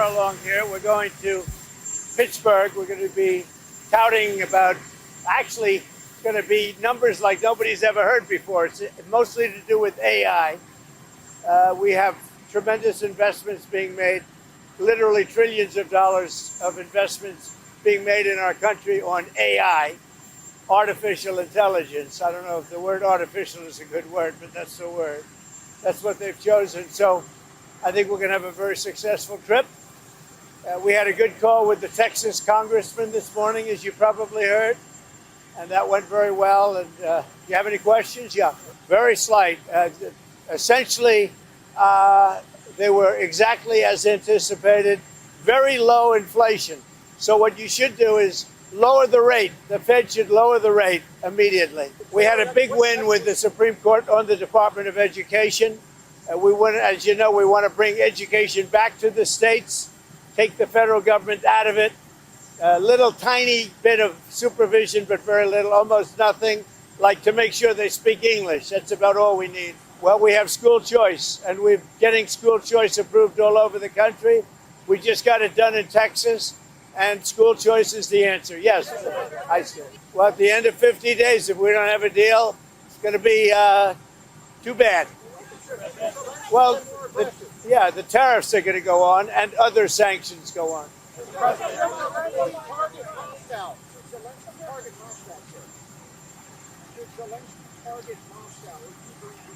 along here. We're going to Pittsburgh. We're going to be touting about, actually, it's going to be numbers like nobody's ever heard before. It's mostly to do with AI. We have tremendous investments being made, literally trillions of dollars of investments being made in our country on AI, artificial intelligence. I don't know if the word artificial is a good word, but that's the word. That's what they've chosen. So I think we're going to have a very successful trip. We had a good call with the Texas congressman this morning, as you probably heard, and that went very well. And you have any questions? Yeah, very slight. Essentially, they were exactly as anticipated, very low inflation. So what you should do is lower the rate. The Fed should lower the rate immediately. We had a big win with the Supreme Court on the Department of Education. We want, as you know, we want to bring education back to the states, take the federal government out of it. A little tiny bit of supervision, but very little, almost nothing, like to make sure they speak English. That's about all we need. Well, we have school choice, and we're getting school choice approved all over the country. We just got it done in Texas, and school choice is the answer. Yes, I see. Well, at the end of 50 days, if we don't have a deal, it's going to be too bad. Well, the tariffs are going to go on, and other sanctions go on.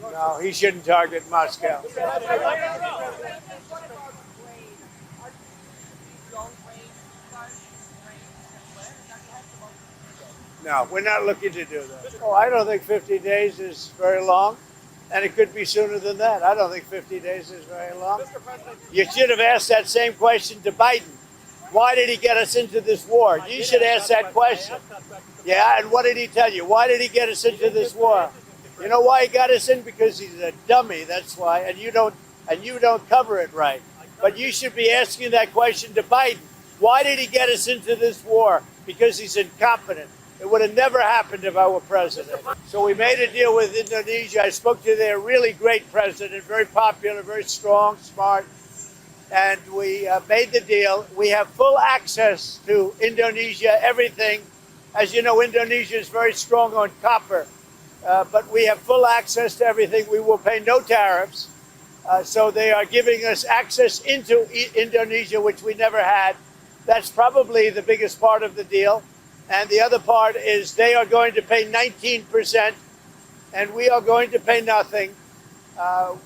No, he shouldn't target Moscow. No, we're not looking to do that. Oh, I don't think 50 days is very long, and it could be sooner than that. I don't think 50 days is very long. You should have asked that same question to Biden. Why did he get us into this war? You should ask that question. Yeah, and what did he tell you? Why did he get us into this war? You know why he got us in? Because he's a dummy, that's why, and you don't cover it right. But you should be asking that question to Biden. Why did he get us into this war? Because he's incompetent. It would have never happened if I were president. So we made a deal with Indonesia. I spoke to their really great president, very popular, very strong, smart, and we made the deal. We have full access to Indonesia, everything. As you know, Indonesia is very strong on copper, but we have full access to everything. We will pay no tariffs. So they are giving us access into Indonesia, which we never had. That's probably the biggest part of the deal. And the other part is they are going to pay 19%, and we are going to pay nothing. I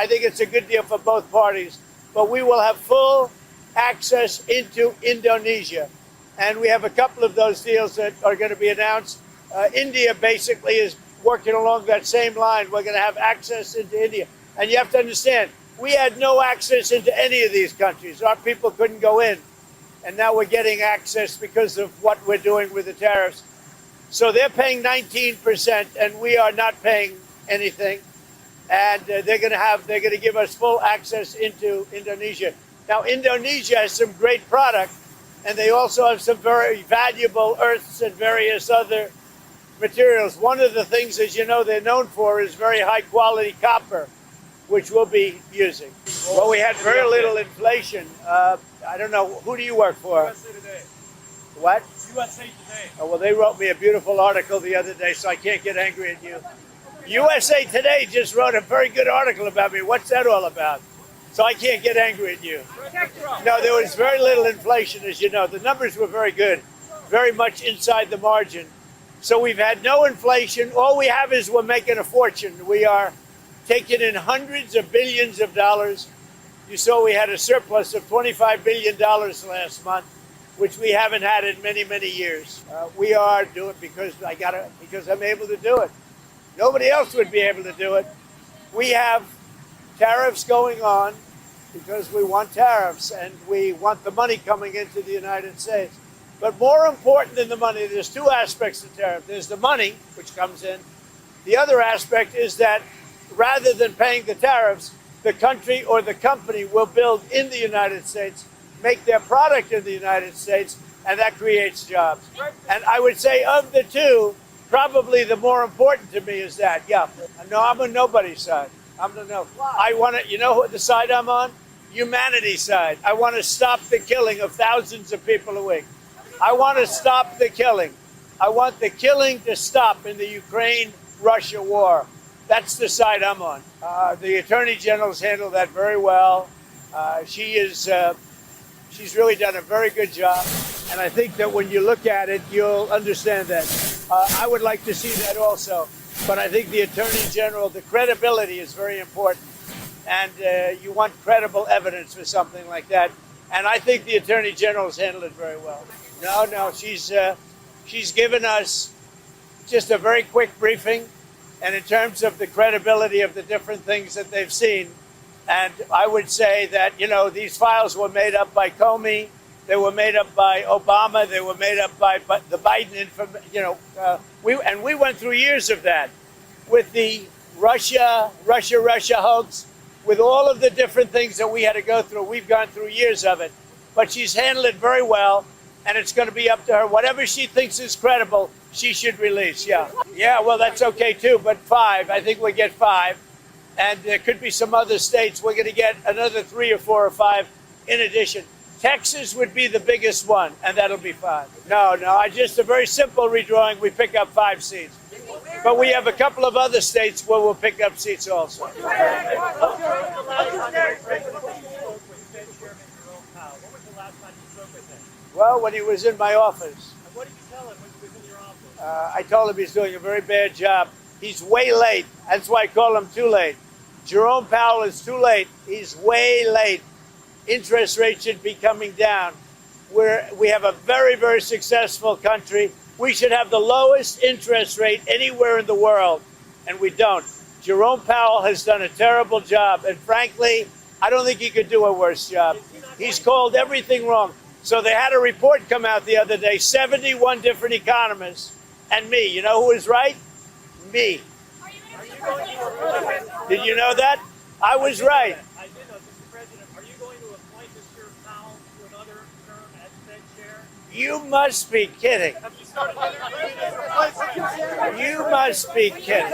think it's a good deal for both parties. But we will have full access into Indonesia. And we have a couple of those deals that are going to be announced. India basically is working along that same line. We're going to have access into India. And you have to understand, we had no access into any of these countries. Our people couldn't go in. And now we're getting access because of what we're doing with the tariffs. So they're paying 19%, and we are not paying anything. And they're going to give us full access into Indonesia. Now, Indonesia has some great product, and they also have some very valuable earths and various other materials. One of the things, as you know, they're known for is very high-quality copper, which we'll be using. Well, we had very little inflation. I don't know. Who do you work for? USA Today. What? USA Today. Oh, well, they wrote me a beautiful article the other day, so I can't get angry at you. USA Today just wrote a very good article about me. What's that all about? So I can't get angry at you. No, there was very little inflation, as you know. The numbers were very good, very much inside the margin. So we've had no inflation. All we have is we're making a fortune. We are taking in hundreds of billions of dollars. You saw we had a surplus of $25 billion last month, which we haven't had in many, many years. We are doing it because I'm able to do it. Nobody else would be able to do it. We have tariffs going on because we want tariffs and we want the money coming into the United States. But more important than the money, there's two aspects to tariff. There's the money, which comes in. The other aspect is that rather than paying the tariffs, the country or the company will build in the United States, make their product in the United States, and that creates jobs. And I would say of the two, probably the more important to me is that. Yeah, no, I'm on nobody's side. I'm the no. I want to, you know what the side I'm on? humanity side. I want to stop the killing of thousands of people a week. I want to stop the killing. I want the killing to stop in the Ukraine-Russia war. That's the side I'm on. The Attorney General's handled that very well. She's really done a very good job. And I think that when you look at it, you'll understand that. I would like to see that also. But I think the Attorney General, the credibility is very important. And you want credible evidence for something like that. And I think the Attorney General's handled it very well. No, she's given us just a very quick briefing. And in terms of the credibility of the different things that they've seen, and I would say that, these files were made up by Comey, they were made up by Obama, they were made up by the Biden, we went through years of that with the Russia hoax, with all of the different things that we had to go through. We've gone through years of it, but she's handled it very well, and it's going to be up to her. Whatever she thinks is credible, she should release, yeah. Yeah, well, that's okay too, but 5, I think we get 5. And there could be some other states. We're going to get another 3 or 4 or 5 in addition. Texas would be the biggest one, and that'll be 5. No, just a very simple redrawing. We pick up 5 seats. But we have a couple of other states where we'll pick up seats also. Well, when he was in my office. And what did you tell him when he was in your office? I told him he's doing a very bad job. He's way late. That's why I call him too late. Jerome Powell is too late. He's way late. Interest rates should be coming down. We have a very, very successful country. We should have the lowest interest rate anywhere in the world, and we don't. Jerome Powell has done a terrible job, and frankly, I don't think he could do a worse job. He's called everything wrong. So they had a report come out the other day, 71 different economists, and me. You know who was right? Me. Did you know that? I was right. I did know, Mr. President. Are you going to appoint Mr. Powell to another term as Fed chair? You must be kidding. Have you started You must be kidding.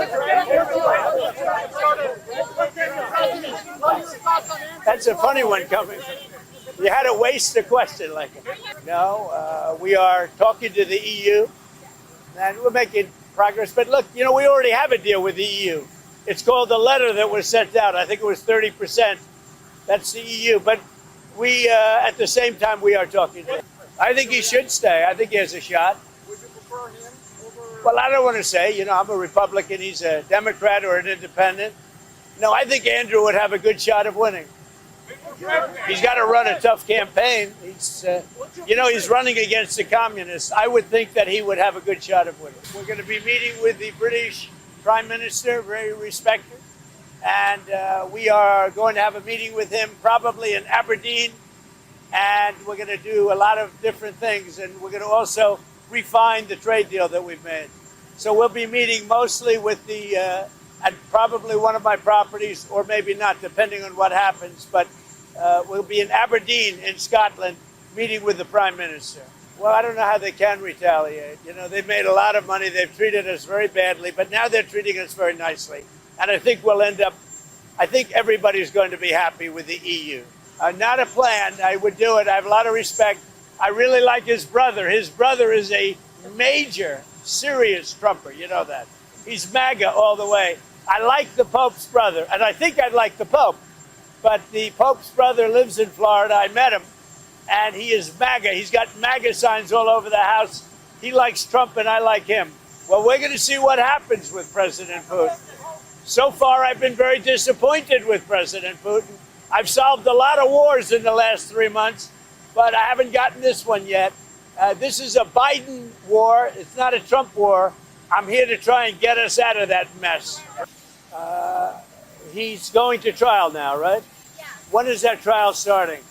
That's a funny one coming. You had to waste a question like it. No, we are talking to the EU, and we're making progress. But look, we already have a deal with the EU. It's called the letter that was sent out. I think it was 30%. That's the EU. But we, at the same time, we are talking to him. I think he should stay. I think he has a shot. Would you prefer him over? Well, I don't want to say. I'm a Republican. He's a Democrat or an independent. No, I think Andrew would have a good shot of winning. He's got to run a tough campaign. He's running against the communists. I would think that he would have a good shot of winning. We're going to be meeting with the British Prime Minister, very respected, and we are going to have a meeting with him probably in Aberdeen, and we're going to do a lot of different things, and we're going to also refine the trade deal that we've made. So we'll be meeting mostly with at probably one of my properties, or maybe not, depending on what happens, but we'll be in Aberdeen in Scotland meeting with the Prime Minister. Well, I don't know how they can retaliate. They've made a lot of money. They've treated us very badly, but now they're treating us very nicely. And I think I think everybody's going to be happy with the EU. Not a plan. I would do it. I have a lot of respect. I really like his brother. His brother is a major, serious Trumper. You know that. He's MAGA all the way. I like the Pope's brother, and I think I'd like the Pope. But the Pope's brother lives in Florida. I met him, and he is MAGA. He's got MAGA signs all over the house. He likes Trump, and I like him. Well, we're going to see what happens with President Putin. So far, I've been very disappointed with President Putin. I've solved a lot of wars in the last 3 months, but I haven't gotten this one yet. This is a Biden war. It's not a Trump war. I'm here to try and get us out of that mess. He's going to trial now, right? Yeah. When is that trial starting?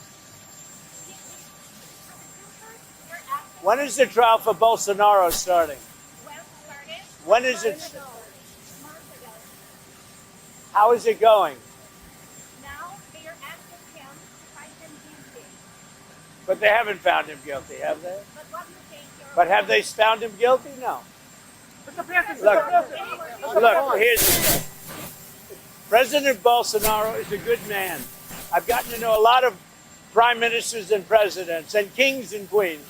When is the trial for Bolsonaro starting? When is it? Months ago. How is it going? Now they are asking him to find him guilty. But they haven't found him guilty, have they? But what you think? But have they found him guilty? No. Look, here's the thing. President Bolsonaro is a good man. I've gotten to know a lot of prime ministers and presidents and kings and queens.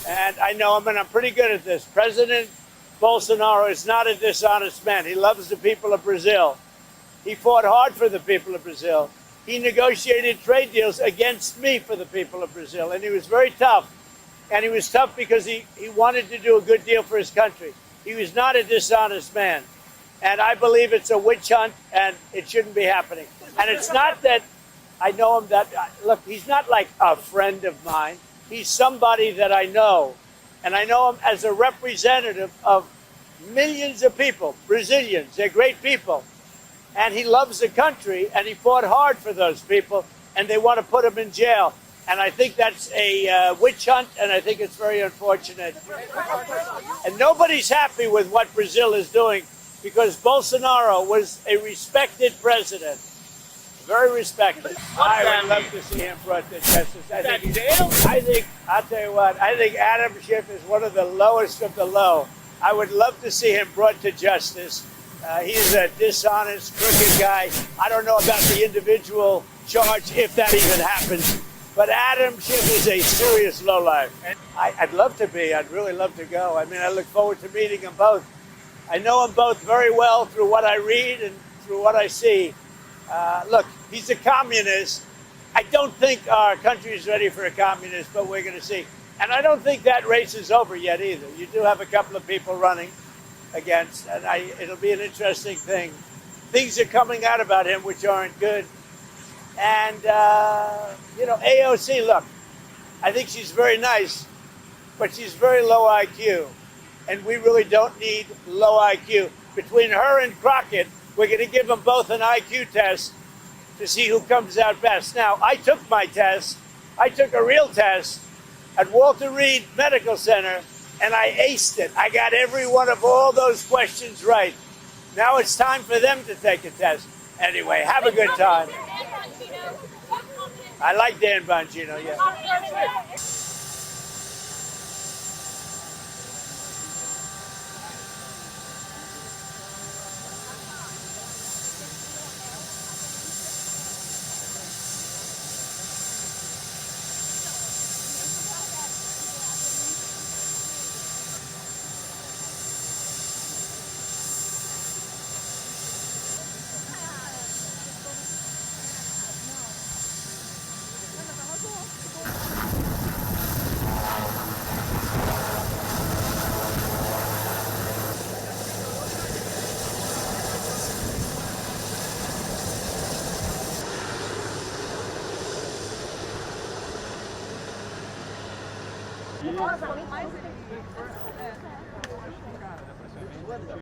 And I know him, and I'm pretty good at this. President Bolsonaro is not a dishonest man. He loves the people of Brazil. He fought hard for the people of Brazil. He negotiated trade deals against me for the people of Brazil, and he was very tough. And he was tough because he wanted to do a good deal for his country. He was not a dishonest man. And I believe it's a witch hunt, and it shouldn't be happening. And it's not that I know him look, he's not like a friend of mine. He's somebody that I know. And I know him as a representative of millions of people, Brazilians. They're great people. And he loves the country, and he fought hard for those people, and they want to put him in jail. And I think that's a witch hunt, and I think it's very unfortunate. And nobody's happy with what Brazil is doing, because Bolsonaro was a respected president, very respected. I would love to see him brought to justice. I'll tell you what, I think Adam Schiff is one of the lowest of the low. I would love to see him brought to justice. He's a dishonest, crooked guy. I don't know about the individual charge, if that even happens. But Adam Schiff is a serious lowlife. And I'd love to be. I'd really love to go. I mean, I look forward to meeting them both. I know them both very well through what I read and through what I see. Look, he's a communist. I don't think our country is ready for a communist, but we're going to see. And I don't think that race is over yet either. You do have a couple of people running against, and it'll be an interesting thing. Things are coming out about him which aren't good. And, AOC, look, I think she's very nice, but she's very low IQ. And we really don't need low IQ. Between her and Crockett, we're going to give them both an IQ test to see who comes out best. Now, I took my test. I took a real test at Walter Reed Medical Center, and I aced it. I got every one of all those questions right. Now it's time for them to take a test. Anyway, have a good time. I like Dan Bongino, yeah.